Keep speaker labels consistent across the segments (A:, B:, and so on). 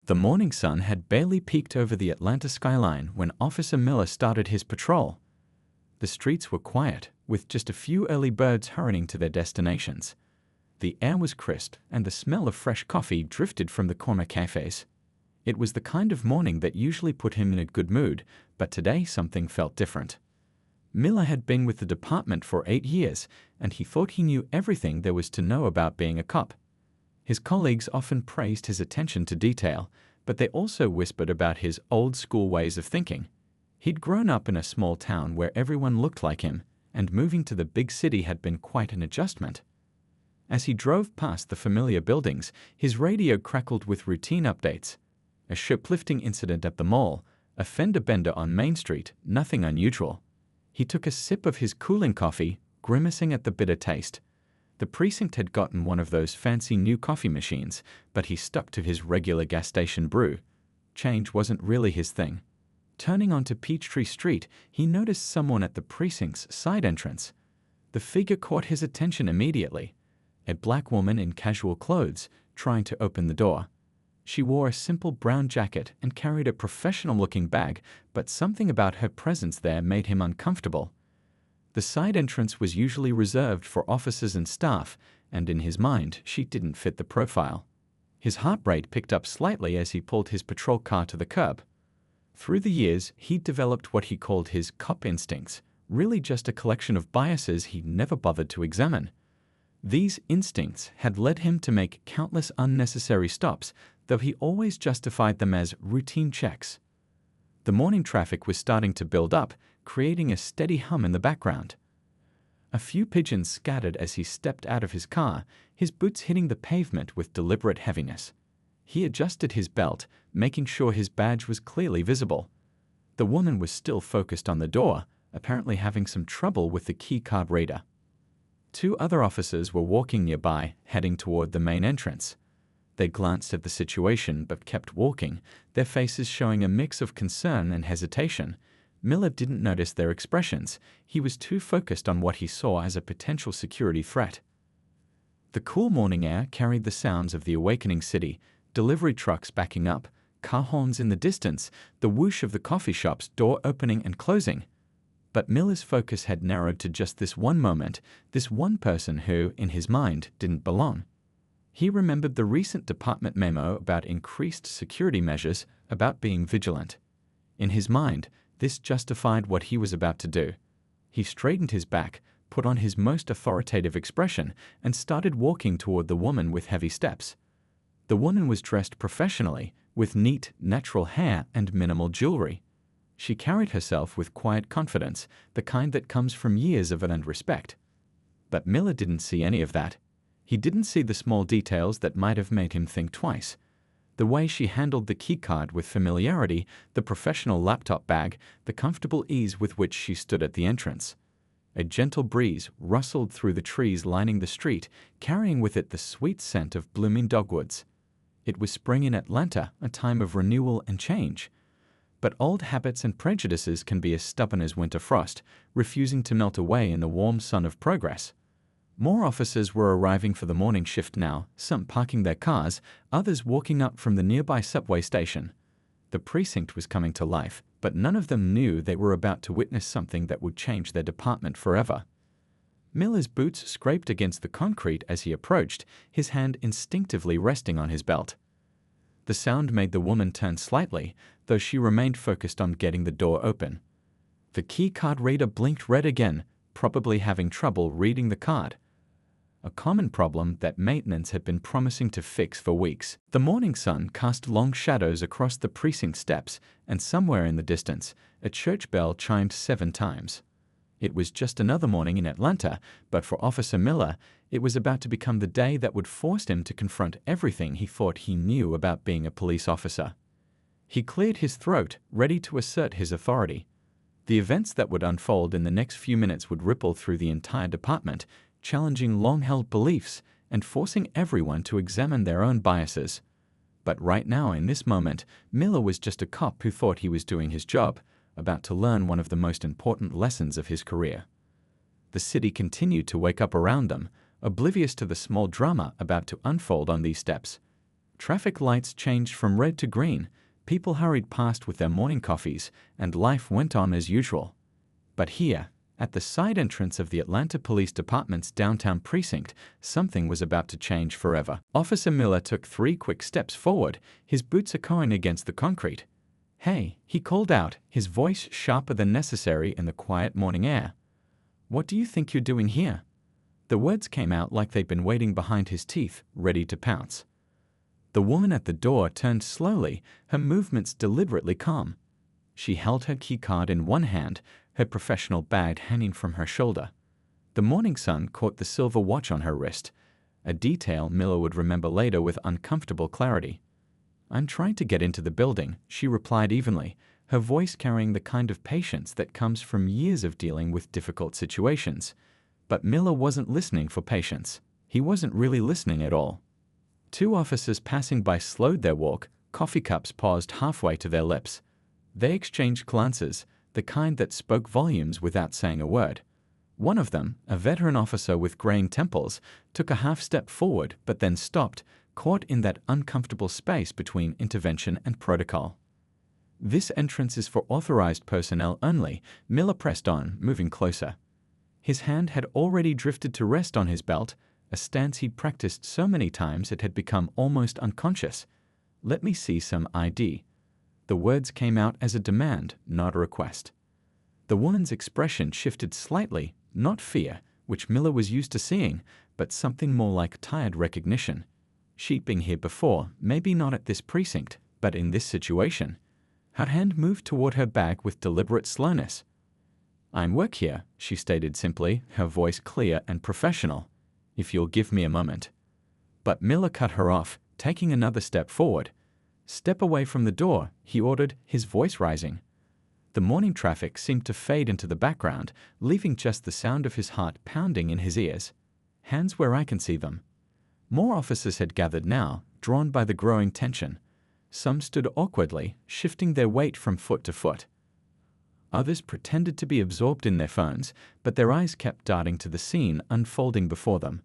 A: The morning sun had barely peeked over the Atlanta skyline when Officer Miller started his patrol. The streets were quiet, with just a few early birds hurrying to their destinations. The air was crisp, and the smell of fresh coffee drifted from the corner cafes. It was the kind of morning that usually put him in a good mood, but today something felt different. Miller had been with the department for 8 years, and he thought he knew everything there was to know about being a cop. His colleagues often praised his attention to detail, but they also whispered about his old-school ways of thinking. He'd grown up in a small town where everyone looked like him, and moving to the big city had been quite an adjustment. As he drove past the familiar buildings, his radio crackled with routine updates. A shoplifting incident at the mall, a fender bender on Main Street, nothing unusual. He took a sip of his cooling coffee, grimacing at the bitter taste. The precinct had gotten one of those fancy new coffee machines, but he stuck to his regular gas station brew. Change wasn't really his thing. Turning onto Peachtree Street, he noticed someone at the precinct's side entrance. The figure caught his attention immediately. A black woman in casual clothes, trying to open the door. She wore a simple brown jacket and carried a professional-looking bag, but something about her presence there made him uncomfortable. The side entrance was usually reserved for officers and staff, and in his mind, she didn't fit the profile. His heart rate picked up slightly as he pulled his patrol car to the curb. Through the years, he'd developed what he called his cop instincts, really just a collection of biases he'd never bothered to examine. These instincts had led him to make countless unnecessary stops, though he always justified them as routine checks. The morning traffic was starting to build up, creating a steady hum in the background. A few pigeons scattered as he stepped out of his car, his boots hitting the pavement with deliberate heaviness. He adjusted his belt, making sure his badge was clearly visible. The woman was still focused on the door, apparently having some trouble with the keycard reader. 2 other officers were walking nearby, heading toward the main entrance. They glanced at the situation but kept walking, their faces showing a mix of concern and hesitation. Miller didn't notice their expressions. He was too focused on what he saw as a potential security threat. The cool morning air carried the sounds of the awakening city, delivery trucks backing up, car horns in the distance, the whoosh of the coffee shop's door opening and closing. But Miller's focus had narrowed to just this one moment, this one person who, in his mind, didn't belong. He remembered the recent department memo about increased security measures, about being vigilant. In his mind, this justified what he was about to do. He straightened his back, put on his most authoritative expression, and started walking toward the woman with heavy steps. The woman was dressed professionally, with neat, natural hair and minimal jewelry. She carried herself with quiet confidence, the kind that comes from years of earned respect. But Miller didn't see any of that. He didn't see the small details that might have made him think twice. The way she handled the keycard with familiarity, the professional laptop bag, the comfortable ease with which she stood at the entrance. A gentle breeze rustled through the trees lining the street, carrying with it the sweet scent of blooming dogwoods. It was spring in Atlanta, a time of renewal and change. But old habits and prejudices can be as stubborn as winter frost, refusing to melt away in the warm sun of progress. More officers were arriving for the morning shift now, some parking their cars, others walking up from the nearby subway station. The precinct was coming to life, but none of them knew they were about to witness something that would change their department forever. Miller's boots scraped against the concrete as he approached, his hand instinctively resting on his belt. The sound made the woman turn slightly, though she remained focused on getting the door open. The keycard reader blinked red again, probably having trouble reading the card. A common problem that maintenance had been promising to fix for weeks. The morning sun cast long shadows across the precinct steps, and somewhere in the distance, a church bell chimed 7 times. It was just another morning in Atlanta, but for Officer Miller, it was about to become the day that would force him to confront everything he thought he knew about being a police officer. He cleared his throat, ready to assert his authority. The events that would unfold in the next few minutes would ripple through the entire department, challenging long-held beliefs and forcing everyone to examine their own biases. But right now, in this moment, Miller was just a cop who thought he was doing his job, about to learn one of the most important lessons of his career. The city continued to wake up around them, oblivious to the small drama about to unfold on these steps. Traffic lights changed from red to green, people hurried past with their morning coffees, and life went on as usual. But here, at the side entrance of the Atlanta Police Department's downtown precinct, something was about to change forever. Officer Miller took 3 quick steps forward, his boots echoing against the concrete. "Hey," he called out, his voice sharper than necessary in the quiet morning air. "What do you think you're doing here?" The words came out like they'd been waiting behind his teeth, ready to pounce. The woman at the door turned slowly, her movements deliberately calm. She held her keycard in one hand, her professional bag hanging from her shoulder. The morning sun caught the silver watch on her wrist, a detail Miller would remember later with uncomfortable clarity. "I'm trying to get into the building," she replied evenly, her voice carrying the kind of patience that comes from years of dealing with difficult situations. But Miller wasn't listening for patience. He wasn't really listening at all. 2 officers passing by slowed their walk, coffee cups paused halfway to their lips. They exchanged glances, the kind that spoke volumes without saying a word. One of them, a veteran officer with graying temples, took a half step forward but then stopped, caught in that uncomfortable space between intervention and protocol. "This entrance is for authorized personnel only," Miller pressed on, moving closer. His hand had already drifted to rest on his belt, a stance he'd practiced so many times it had become almost unconscious. "Let me see some ID." The words came out as a demand, not a request. The woman's expression shifted slightly, not fear, which Miller was used to seeing, but something more like tired recognition. She'd been here before, maybe not at this precinct, but in this situation. Her hand moved toward her bag with deliberate slowness. "I work here," she stated simply, her voice clear and professional. "If you'll give me a moment." But Miller cut her off, taking another step forward. "Step away from the door," he ordered, his voice rising. The morning traffic seemed to fade into the background, leaving just the sound of his heart pounding in his ears. "Hands where I can see them." More officers had gathered now, drawn by the growing tension. Some stood awkwardly, shifting their weight from foot to foot. Others pretended to be absorbed in their phones, but their eyes kept darting to the scene unfolding before them.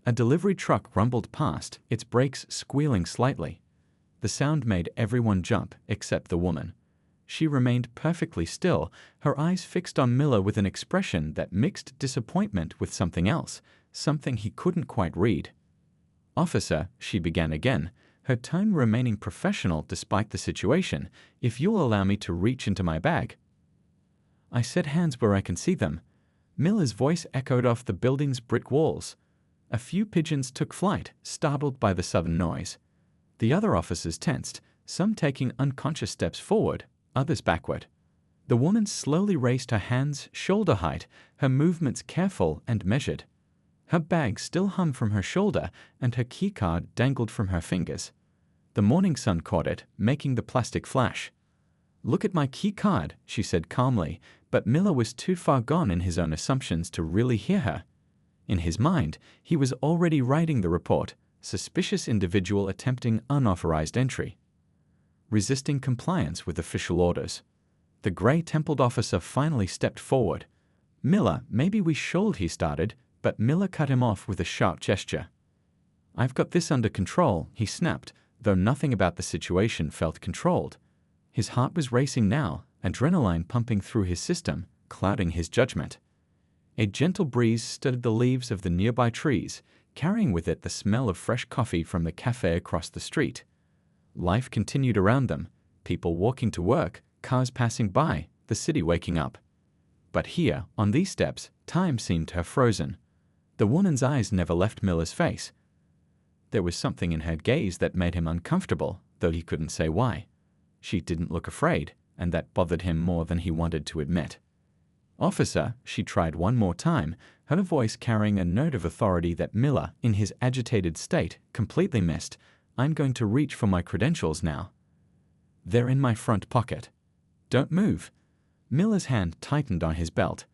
A: A delivery truck rumbled past, its brakes squealing slightly. The sound made everyone jump, except the woman. She remained perfectly still, her eyes fixed on Miller with an expression that mixed disappointment with something else, something he couldn't quite read. "Officer," she began again, her tone remaining professional despite the situation, "if you'll allow me to reach into my bag." "I said hands where I can see them." Miller's voice echoed off the building's brick walls. A few pigeons took flight, startled by the sudden noise. The other officers tensed, some taking unconscious steps forward, others backward. The woman slowly raised her hands shoulder height, her movements careful and measured. Her bag still hung from her shoulder, and her keycard dangled from her fingers. The morning sun caught it, making the plastic flash. "Look at my keycard," she said calmly, but Miller was too far gone in his own assumptions to really hear her. In his mind, he was already writing the report, suspicious individual attempting unauthorized entry. Resisting compliance with official orders. The gray-templed officer finally stepped forward. "Miller, maybe we should," he started, but Miller cut him off with a sharp gesture. "I've got this under control," he snapped, though nothing about the situation felt controlled. His heart was racing now, adrenaline pumping through his system, clouding his judgment. A gentle breeze stirred the leaves of the nearby trees, carrying with it the smell of fresh coffee from the cafe across the street. Life continued around them, people walking to work, cars passing by, the city waking up. But here, on these steps, time seemed to have frozen. The woman's eyes never left Miller's face. There was something in her gaze that made him uncomfortable, though he couldn't say why. She didn't look afraid, and that bothered him more than he wanted to admit. "Officer," she tried one more time, her voice carrying a note of authority that Miller, in his agitated state, completely missed. "I'm going to reach for my credentials now. They're in my front pocket. Don't move." Miller's hand tightened on his belt.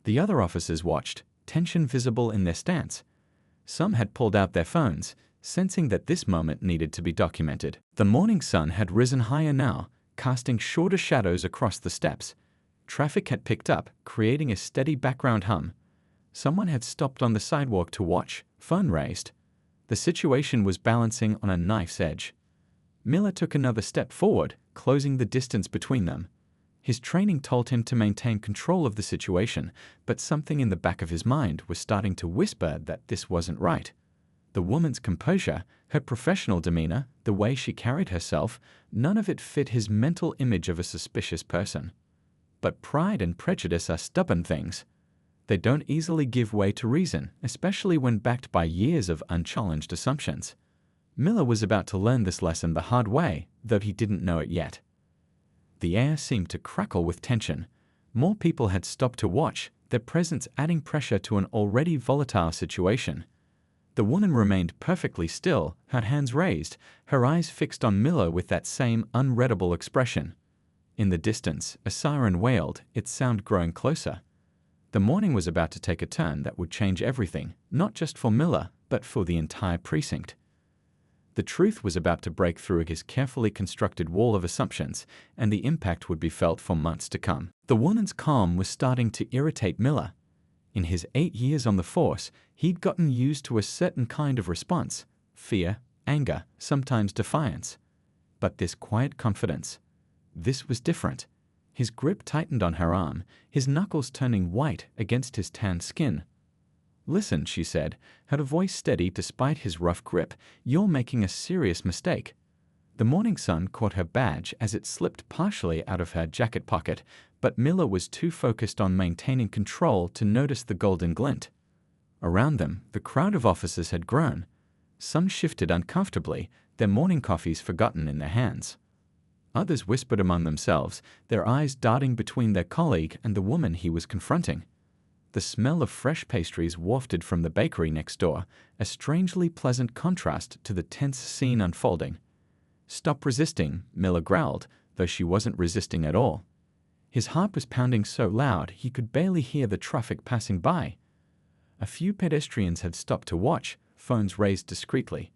A: The other officers watched, tension visible in their stance. Some had pulled out their phones, sensing that this moment needed to be documented. The morning sun had risen higher now, casting shorter shadows across the steps. Traffic had picked up, creating a steady background hum. Someone had stopped on the sidewalk to watch, phone raised. The situation was balancing on a knife's edge. Miller took another step forward, closing the distance between them. His training told him to maintain control of the situation, but something in the back of his mind was starting to whisper that this wasn't right. The woman's composure, her professional demeanor, the way she carried herself, none of it fit his mental image of a suspicious person. But pride and prejudice are stubborn things. They don't easily give way to reason, especially when backed by years of unchallenged assumptions. Miller was about to learn this lesson the hard way, though he didn't know it yet. The air seemed to crackle with tension. More people had stopped to watch, their presence adding pressure to an already volatile situation. The woman remained perfectly still, her hands raised, her eyes fixed on Miller with that same unreadable expression. In the distance, a siren wailed, its sound growing closer. The morning was about to take a turn that would change everything, not just for Miller, but for the entire precinct. The truth was about to break through his carefully constructed wall of assumptions, and the impact would be felt for months to come. The woman's calm was starting to irritate Miller. In his 8 years on the force, he'd gotten used to a certain kind of response: fear, anger, sometimes defiance. But this quiet confidence, this was different. His grip tightened on her arm, his knuckles turning white against his tanned skin. "Listen," she said, her voice steady despite his rough grip, "you're making a serious mistake." The morning sun caught her badge as it slipped partially out of her jacket pocket, but Miller was too focused on maintaining control to notice the golden glint. Around them, the crowd of officers had grown. Some shifted uncomfortably, their morning coffees forgotten in their hands. Others whispered among themselves, their eyes darting between their colleague and the woman he was confronting. The smell of fresh pastries wafted from the bakery next door, a strangely pleasant contrast to the tense scene unfolding. "Stop resisting," Miller growled, though she wasn't resisting at all. His heart was pounding so loud he could barely hear the traffic passing by. A few pedestrians had stopped to watch, phones raised discreetly.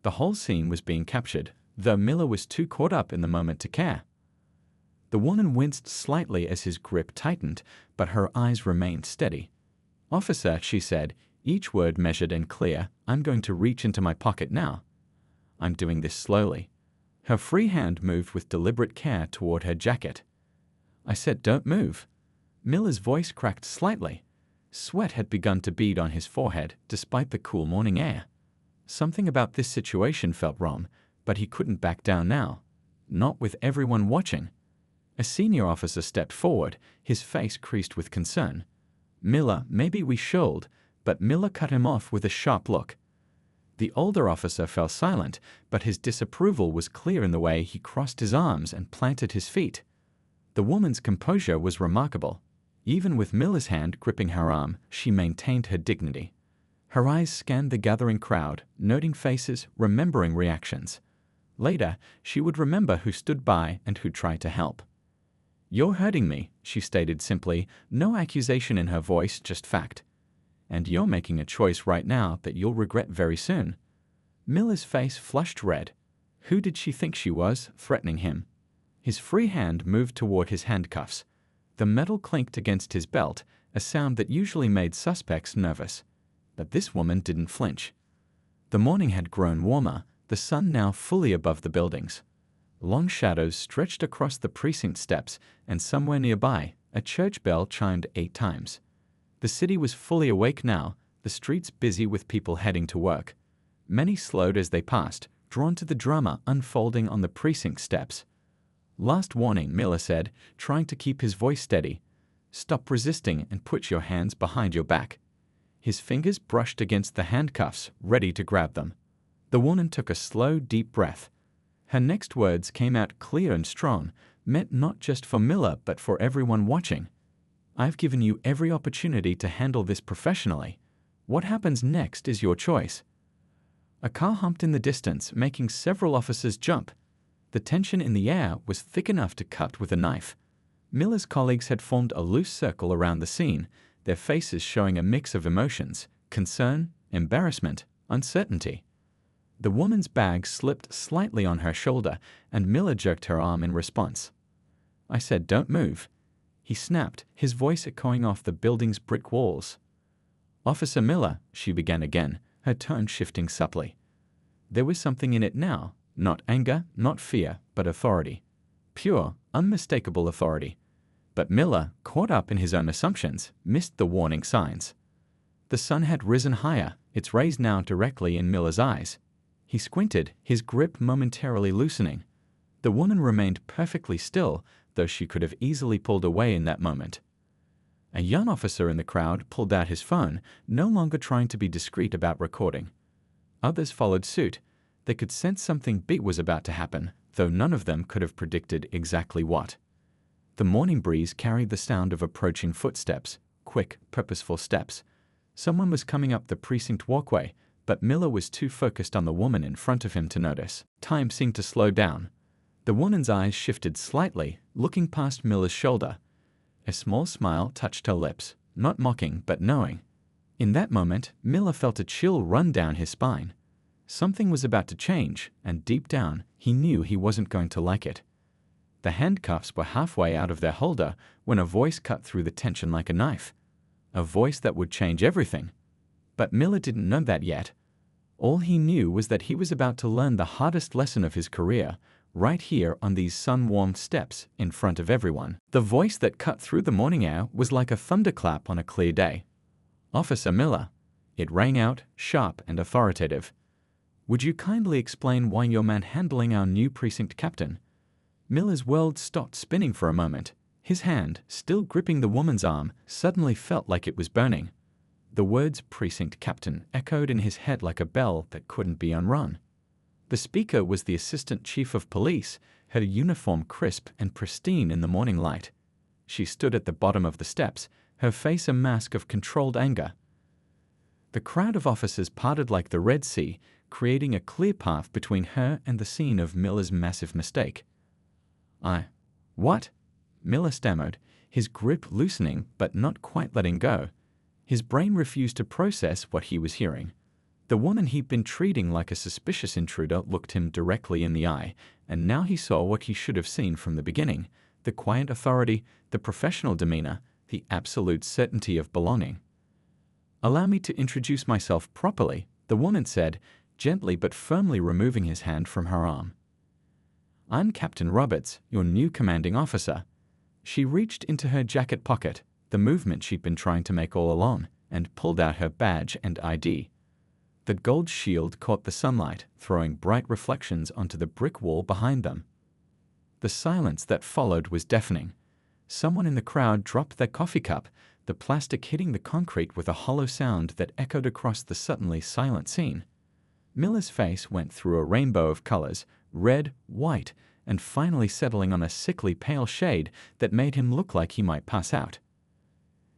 A: The whole scene was being captured, though Miller was too caught up in the moment to care. The woman winced slightly as his grip tightened, but her eyes remained steady. "Officer," she said, each word measured and clear, "I'm going to reach into my pocket now. I'm doing this slowly." Her free hand moved with deliberate care toward her jacket. "I said don't move." Miller's voice cracked slightly. Sweat had begun to bead on his forehead, despite the cool morning air. Something about this situation felt wrong, but he couldn't back down now. Not with everyone watching. A senior officer stepped forward, his face creased with concern. "Miller, maybe we should," but Miller cut him off with a sharp look. The older officer fell silent, but his disapproval was clear in the way he crossed his arms and planted his feet. The woman's composure was remarkable. Even with Miller's hand gripping her arm, she maintained her dignity. Her eyes scanned the gathering crowd, noting faces, remembering reactions. Later, she would remember who stood by and who tried to help. "You're hurting me," she stated simply, no accusation in her voice, just fact. "And you're making a choice right now that you'll regret very soon." Miller's face flushed red. Who did she think she was, threatening him? His free hand moved toward his handcuffs. The metal clinked against his belt, a sound that usually made suspects nervous. But this woman didn't flinch. The morning had grown warmer, the sun now fully above the buildings. Long shadows stretched across the precinct steps, and somewhere nearby, a church bell chimed 8 times. The city was fully awake now, the streets busy with people heading to work. Many slowed as they passed, drawn to the drama unfolding on the precinct steps. "Last warning," Miller said, trying to keep his voice steady. "Stop resisting and put your hands behind your back." His fingers brushed against the handcuffs, ready to grab them. The woman took a slow, deep breath. Her next words came out clear and strong, meant not just for Miller but for everyone watching. "I've given you every opportunity to handle this professionally. What happens next is your choice." A car humped in the distance, making several officers jump. The tension in the air was thick enough to cut with a knife. Miller's colleagues had formed a loose circle around the scene, their faces showing a mix of emotions: concern, embarrassment, uncertainty. The woman's bag slipped slightly on her shoulder, and Miller jerked her arm in response. "I said don't move." He snapped, his voice echoing off the building's brick walls. "Officer Miller," she began again, her tone shifting subtly. There was something in it now, not anger, not fear, but authority. Pure, unmistakable authority. But Miller, caught up in his own assumptions, missed the warning signs. The sun had risen higher, its rays now directly in Miller's eyes. He squinted, his grip momentarily loosening. The woman remained perfectly still, though she could have easily pulled away in that moment. A young officer in the crowd pulled out his phone, no longer trying to be discreet about recording. Others followed suit. They could sense something big was about to happen, though none of them could have predicted exactly what. The morning breeze carried the sound of approaching footsteps, quick, purposeful steps. Someone was coming up the precinct walkway, but Miller was too focused on the woman in front of him to notice. Time seemed to slow down. The woman's eyes shifted slightly, looking past Miller's shoulder. A small smile touched her lips, not mocking but knowing. In that moment, Miller felt a chill run down his spine. Something was about to change, and deep down, he knew he wasn't going to like it. The handcuffs were halfway out of their holder when a voice cut through the tension like a knife. A voice that would change everything. But Miller didn't know that yet. All he knew was that he was about to learn the hardest lesson of his career, right here on these sun-warmed steps in front of everyone. The voice that cut through the morning air was like a thunderclap on a clear day. "Officer Miller." It rang out, sharp and authoritative. "Would you kindly explain why you're manhandling our new precinct captain?" Miller's world stopped spinning for a moment. His hand, still gripping the woman's arm, suddenly felt like it was burning. The words precinct captain echoed in his head like a bell that couldn't be unrung. The speaker was the assistant chief of police, her uniform crisp and pristine in the morning light. She stood at the bottom of the steps, her face a mask of controlled anger. The crowd of officers parted like the Red Sea, creating a clear path between her and the scene of Miller's massive mistake. What? Miller stammered, his grip loosening but not quite letting go. His brain refused to process what he was hearing. The woman he'd been treating like a suspicious intruder looked him directly in the eye, and now he saw what he should have seen from the beginning: the quiet authority, the professional demeanor, the absolute certainty of belonging. "Allow me to introduce myself properly," the woman said, gently but firmly removing his hand from her arm. "I'm Captain Roberts, your new commanding officer." She reached into her jacket pocket, the movement she'd been trying to make all along, and pulled out her badge and ID. The gold shield caught the sunlight, throwing bright reflections onto the brick wall behind them. The silence that followed was deafening. Someone in the crowd dropped their coffee cup, the plastic hitting the concrete with a hollow sound that echoed across the suddenly silent scene. Miller's face went through a rainbow of colors, red, white, and finally settling on a sickly pale shade that made him look like he might pass out.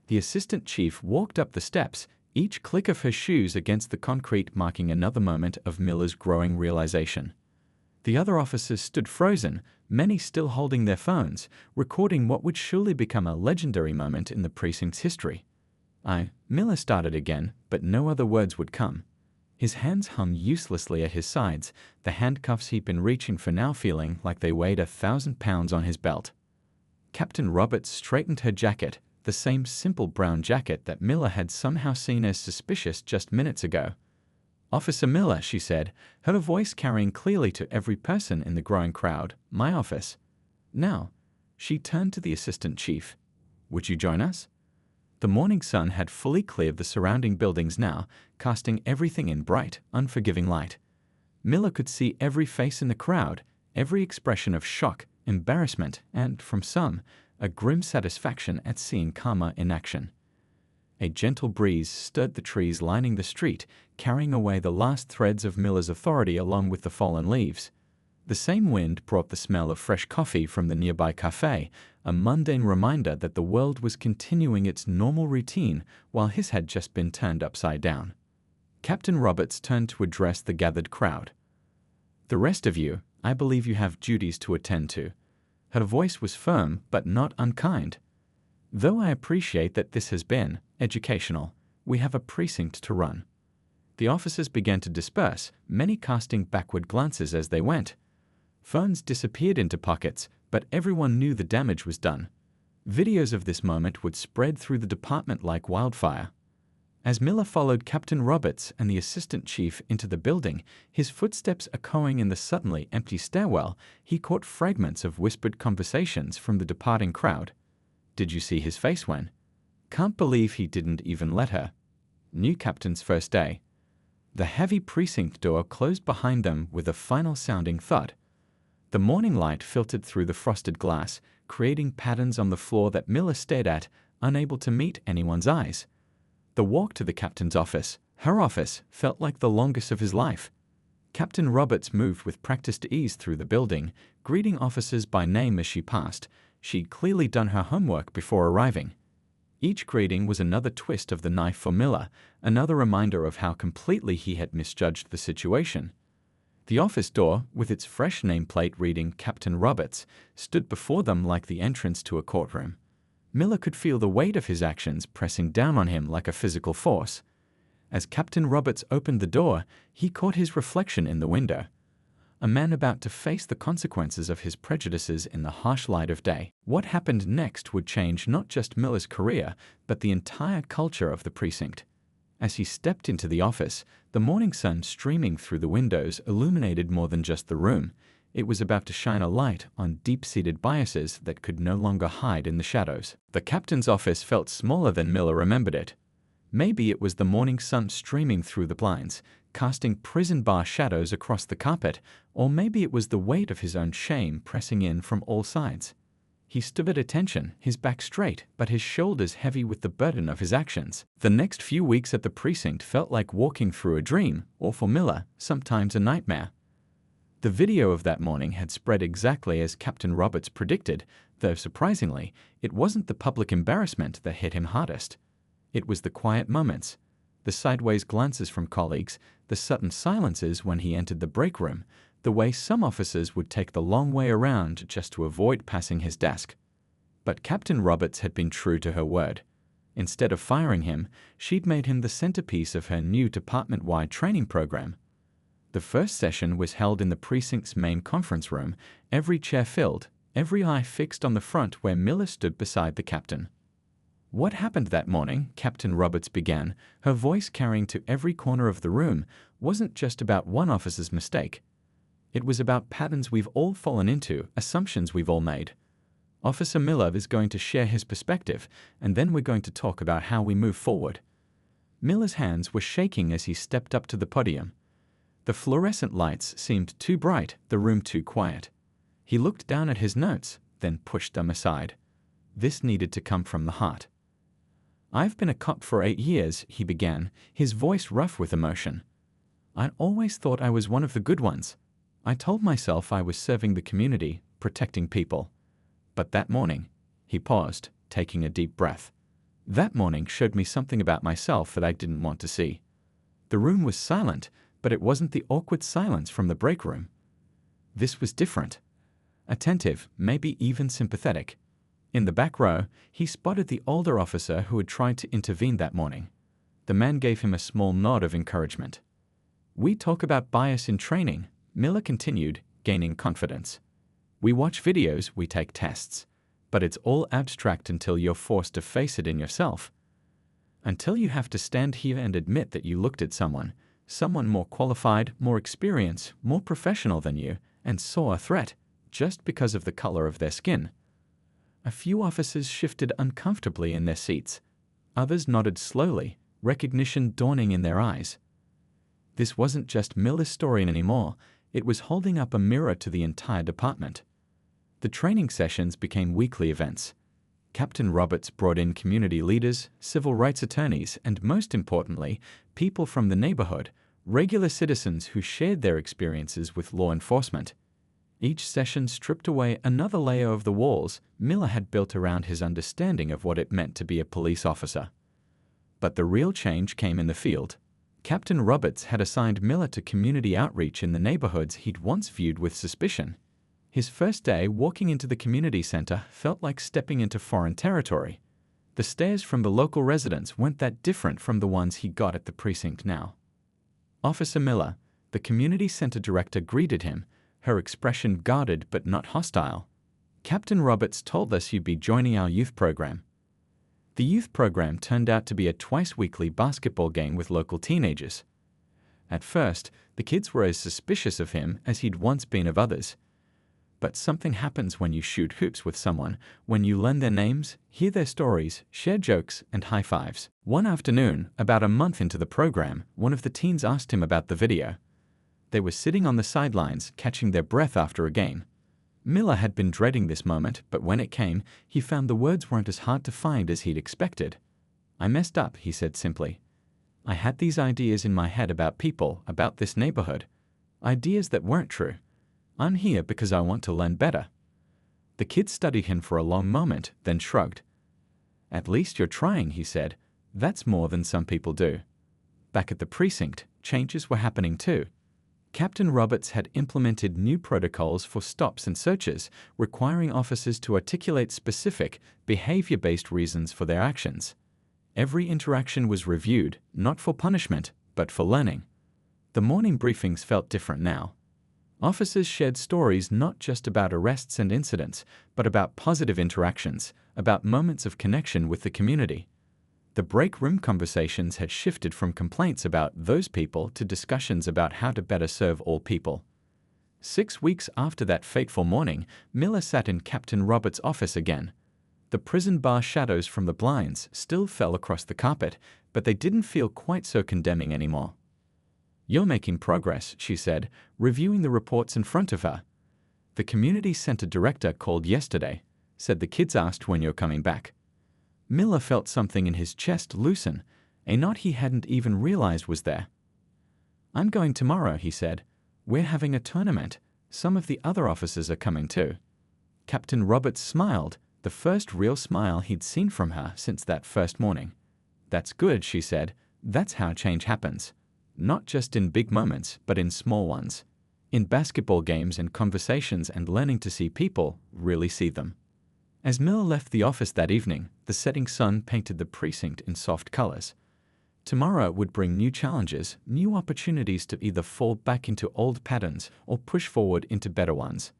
A: The assistant chief walked up the steps, each click of her shoes against the concrete marking another moment of Miller's growing realization. The other officers stood frozen, many still holding their phones, recording what would surely become a legendary moment in the precinct's history. Miller started again, but no other words would come. His hands hung uselessly at his sides, the handcuffs he'd been reaching for now feeling like they weighed 1,000 pounds on his belt. Captain Roberts straightened her jacket, the same simple brown jacket that Miller had somehow seen as suspicious just minutes ago. "Officer Miller," she said, her voice carrying clearly to every person in the growing crowd, "my office." Now, she turned to the assistant chief. "Would you join us?" The morning sun had fully cleared the surrounding buildings now, casting everything in bright, unforgiving light. Miller could see every face in the crowd, every expression of shock, embarrassment, and, from some, a grim satisfaction at seeing karma in action. A gentle breeze stirred the trees lining the street, carrying away the last threads of Miller's authority along with the fallen leaves. The same wind brought the smell of fresh coffee from the nearby cafe, a mundane reminder that the world was continuing its normal routine while his had just been turned upside down. Captain Roberts turned to address the gathered crowd. "The rest of you, I believe you have duties to attend to." Her voice was firm but not unkind. "Though I appreciate that this has been educational, we have a precinct to run." The officers began to disperse, many casting backward glances as they went. Phones disappeared into pockets, but everyone knew the damage was done. Videos of this moment would spread through the department like wildfire. As Miller followed Captain Roberts and the assistant chief into the building, his footsteps echoing in the suddenly empty stairwell, he caught fragments of whispered conversations from the departing crowd. "Did you see his face when? Can't believe he didn't even let her." New captain's first day. The heavy precinct door closed behind them with a final sounding thud. The morning light filtered through the frosted glass, creating patterns on the floor that Miller stared at, unable to meet anyone's eyes. The walk to the captain's office, her office, felt like the longest of his life. Captain Roberts moved with practiced ease through the building, greeting officers by name as she passed. She'd clearly done her homework before arriving. Each greeting was another twist of the knife for Miller, another reminder of how completely he had misjudged the situation. The office door, with its fresh nameplate reading Captain Roberts, stood before them like the entrance to a courtroom. Miller could feel the weight of his actions pressing down on him like a physical force. As Captain Roberts opened the door, he caught his reflection in the window. A man about to face the consequences of his prejudices in the harsh light of day. What happened next would change not just Miller's career, but the entire culture of the precinct. As he stepped into the office, the morning sun streaming through the windows illuminated more than just the room. It was about to shine a light on deep-seated biases that could no longer hide in the shadows. The captain's office felt smaller than Miller remembered it. Maybe it was the morning sun streaming through the blinds, casting prison bar shadows across the carpet, or maybe it was the weight of his own shame pressing in from all sides. He stood at attention, his back straight, but his shoulders heavy with the burden of his actions. The next few weeks at the precinct felt like walking through a dream, or for Miller, sometimes a nightmare. The video of that morning had spread exactly as Captain Roberts predicted, though surprisingly, it wasn't the public embarrassment that hit him hardest. It was the quiet moments, the sideways glances from colleagues, the sudden silences when he entered the break room, the way some officers would take the long way around just to avoid passing his desk. But Captain Roberts had been true to her word. Instead of firing him, she'd made him the centerpiece of her new department-wide training program. The first session was held in the precinct's main conference room, every chair filled, every eye fixed on the front where Miller stood beside the captain. "What happened that morning," Captain Roberts began, her voice carrying to every corner of the room, wasn't just about one officer's mistake. It was about patterns we've all fallen into, assumptions we've all made. Officer Miller is going to share his perspective, and then we're going to talk about how we move forward. Miller's hands were shaking as he stepped up to the podium. The fluorescent lights seemed too bright, the room too quiet. He looked down at his notes, then pushed them aside. This needed to come from the heart. "I've been a cop for 8 years," he began, his voice rough with emotion. "I always thought I was one of the good ones. I told myself I was serving the community, protecting people. But that morning," he paused, taking a deep breath, "that morning showed me something about myself that I didn't want to see." The room was silent, but it wasn't the awkward silence from the break room. This was different. Attentive, maybe even sympathetic. In the back row, he spotted the older officer who had tried to intervene that morning. The man gave him a small nod of encouragement. "We talk about bias in training," Miller continued, gaining confidence. "We watch videos, we take tests. But it's all abstract until you're forced to face it in yourself. Until you have to stand here and admit that you looked at someone more qualified, more experienced, more professional than you, and saw a threat, just because of the color of their skin." A few officers shifted uncomfortably in their seats. Others nodded slowly, recognition dawning in their eyes. This wasn't just Miller's story anymore, it was holding up a mirror to the entire department. The training sessions became weekly events. Captain Roberts brought in community leaders, civil rights attorneys, and most importantly, people from the neighborhood, regular citizens who shared their experiences with law enforcement. Each session stripped away another layer of the walls Miller had built around his understanding of what it meant to be a police officer. But the real change came in the field. Captain Roberts had assigned Miller to community outreach in the neighborhoods he'd once viewed with suspicion. His first day walking into the community center felt like stepping into foreign territory. The stares from the local residents weren't that different from the ones he got at the precinct now. Officer Miller, the community center director, greeted him, her expression guarded but not hostile. "Captain Roberts told us you'd be joining our youth program." The youth program turned out to be a twice-weekly basketball game with local teenagers. At first, the kids were as suspicious of him as he'd once been of others. But something happens when you shoot hoops with someone, when you learn their names, hear their stories, share jokes, and high fives. One afternoon, about a month into the program, one of the teens asked him about the video. They were sitting on the sidelines, catching their breath after a game. Miller had been dreading this moment, but when it came, he found the words weren't as hard to find as he'd expected. "I messed up," he said simply. "I had these ideas in my head about people, about this neighborhood. Ideas that weren't true. I'm here because I want to learn better." The kid studied him for a long moment, then shrugged. "At least you're trying," he said. "That's more than some people do." Back at the precinct, changes were happening too. Captain Roberts had implemented new protocols for stops and searches, requiring officers to articulate specific, behavior-based reasons for their actions. Every interaction was reviewed, not for punishment, but for learning. The morning briefings felt different now. Officers shared stories not just about arrests and incidents, but about positive interactions, about moments of connection with the community. The break room conversations had shifted from complaints about those people to discussions about how to better serve all people. 6 weeks after that fateful morning, Miller sat in Captain Roberts' office again. The prison bar shadows from the blinds still fell across the carpet, but they didn't feel quite so condemning anymore. "You're making progress," she said, reviewing the reports in front of her. "The community center director called yesterday, said the kids asked when you're coming back." Miller felt something in his chest loosen, a knot he hadn't even realized was there. "I'm going tomorrow," he said. "We're having a tournament. Some of the other officers are coming too." Captain Roberts smiled, the first real smile he'd seen from her since that first morning. "That's good," she said. "That's how change happens. Not just in big moments, but in small ones. In basketball games and conversations and learning to see people, really see them." As Miller left the office that evening, the setting sun painted the precinct in soft colors. Tomorrow would bring new challenges, new opportunities to either fall back into old patterns or push forward into better ones.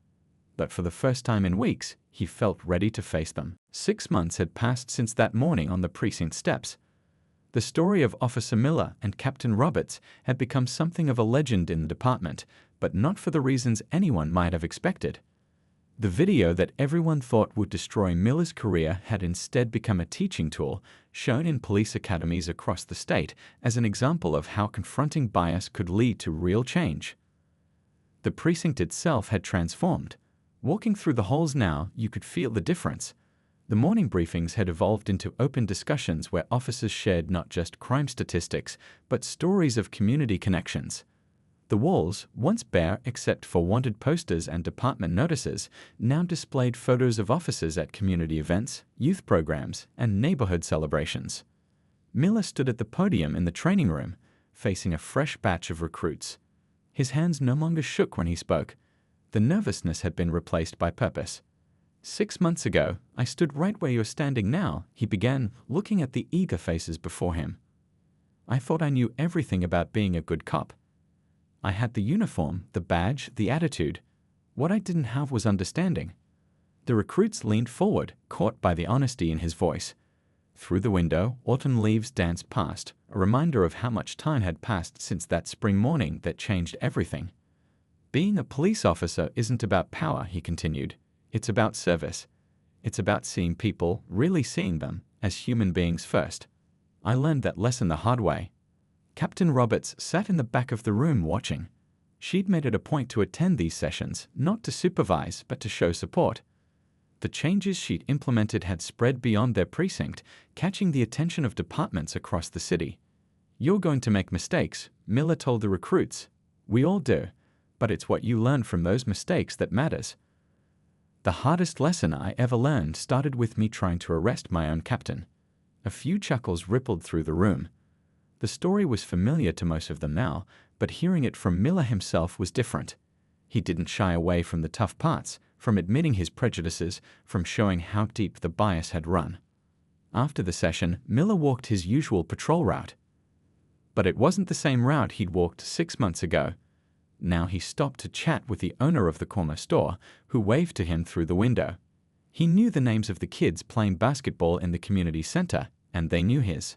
A: But for the first time in weeks, he felt ready to face them. 6 months had passed since that morning on the precinct steps. The story of Officer Miller and Captain Roberts had become something of a legend in the department, but not for the reasons anyone might have expected. The video that everyone thought would destroy Miller's career had instead become a teaching tool, shown in police academies across the state as an example of how confronting bias could lead to real change. The precinct itself had transformed. Walking through the halls now, you could feel the difference. The morning briefings had evolved into open discussions where officers shared not just crime statistics, but stories of community connections. The walls, once bare except for wanted posters and department notices, now displayed photos of officers at community events, youth programs, and neighborhood celebrations. Miller stood at the podium in the training room, facing a fresh batch of recruits. His hands no longer shook when he spoke. The nervousness had been replaced by purpose. 6 months ago, I stood right where you're standing now, he began, looking at the eager faces before him. I thought I knew everything about being a good cop. I had the uniform, the badge, the attitude. What I didn't have was understanding. The recruits leaned forward, caught by the honesty in his voice. Through the window, autumn leaves danced past, a reminder of how much time had passed since that spring morning that changed everything. Being a police officer isn't about power, he continued. It's about service. It's about seeing people, really seeing them, as human beings first. I learned that lesson the hard way. Captain Roberts sat in the back of the room watching. She'd made it a point to attend these sessions, not to supervise, but to show support. The changes she'd implemented had spread beyond their precinct, catching the attention of departments across the city. You're going to make mistakes, Miller told the recruits. We all do, but it's what you learn from those mistakes that matters. The hardest lesson I ever learned started with me trying to arrest my own captain. A few chuckles rippled through the room. The story was familiar to most of them now, but hearing it from Miller himself was different. He didn't shy away from the tough parts, from admitting his prejudices, from showing how deep the bias had run. After the session, Miller walked his usual patrol route. But it wasn't the same route he'd walked 6 months ago. Now he stopped to chat with the owner of the corner store, who waved to him through the window. He knew the names of the kids playing basketball in the community center, and they knew his.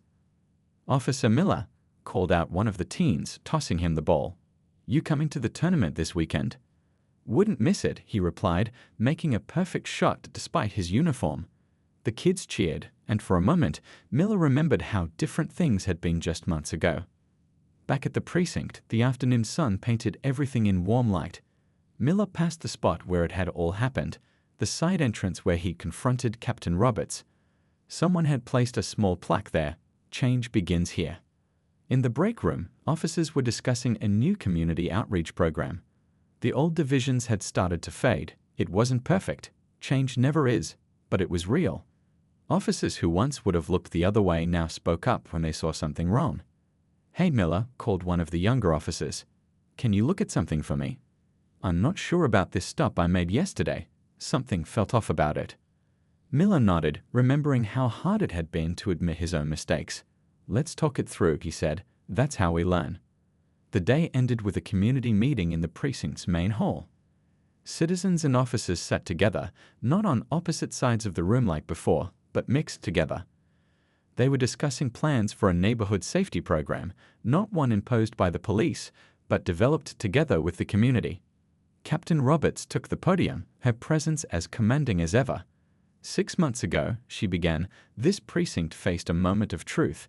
A: "Officer Miller," called out one of the teens, tossing him the ball. "You coming to the tournament this weekend?" "Wouldn't miss it," he replied, making a perfect shot despite his uniform. The kids cheered, and for a moment, Miller remembered how different things had been just months ago. Back at the precinct, the afternoon sun painted everything in warm light. Miller passed the spot where it had all happened, the side entrance where he confronted Captain Roberts. Someone had placed a small plaque there, "Change begins here." In the break room, officers were discussing a new community outreach program. The old divisions had started to fade. It wasn't perfect. Change never is, but it was real. Officers who once would have looked the other way now spoke up when they saw something wrong. "Hey, Miller," called one of the younger officers. "Can you look at something for me? I'm not sure about this stop I made yesterday. Something felt off about it." Miller nodded, remembering how hard it had been to admit his own mistakes. "Let's talk it through," he said. "That's how we learn." The day ended with a community meeting in the precinct's main hall. Citizens and officers sat together, not on opposite sides of the room like before, but mixed together. They were discussing plans for a neighborhood safety program, not one imposed by the police, but developed together with the community. Captain Roberts took the podium, her presence as commanding as ever. "6 months ago," she began, "this precinct faced a moment of truth.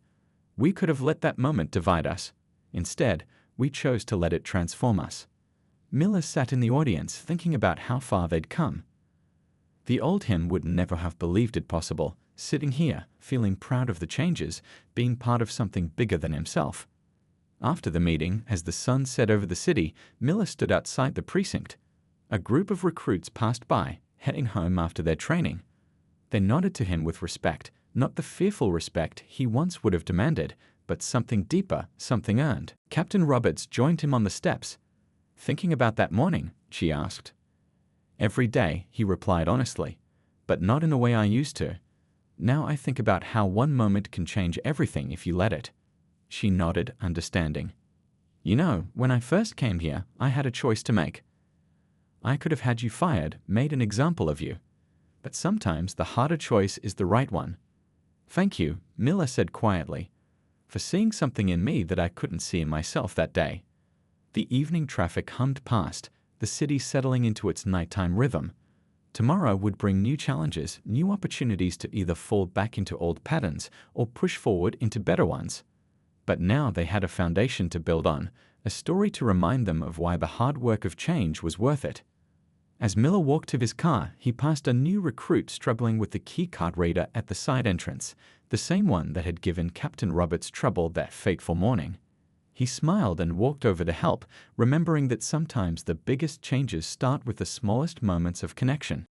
A: We could have let that moment divide us. Instead, we chose to let it transform us." Miller sat in the audience thinking about how far they'd come. The old him would never have believed it possible, sitting here, feeling proud of the changes, being part of something bigger than himself. After the meeting, as the sun set over the city, Miller stood outside the precinct. A group of recruits passed by, heading home after their training. They nodded to him with respect, not the fearful respect he once would have demanded, but something deeper, something earned. Captain Roberts joined him on the steps. "Thinking about that morning?" she asked. "Every day," he replied honestly, "but not in the way I used to. Now I think about how one moment can change everything if you let it." She nodded, understanding. "You know, when I first came here, I had a choice to make. I could have had you fired, made an example of you. But sometimes the harder choice is the right one." "Thank you," Miller said quietly, "for seeing something in me that I couldn't see in myself that day." The evening traffic hummed past, the city settling into its nighttime rhythm. Tomorrow would bring new challenges, new opportunities to either fall back into old patterns or push forward into better ones. But now they had a foundation to build on, a story to remind them of why the hard work of change was worth it. As Miller walked to his car, he passed a new recruit struggling with the keycard reader at the side entrance, the same one that had given Captain Roberts trouble that fateful morning. He smiled and walked over to help, remembering that sometimes the biggest changes start with the smallest moments of connection.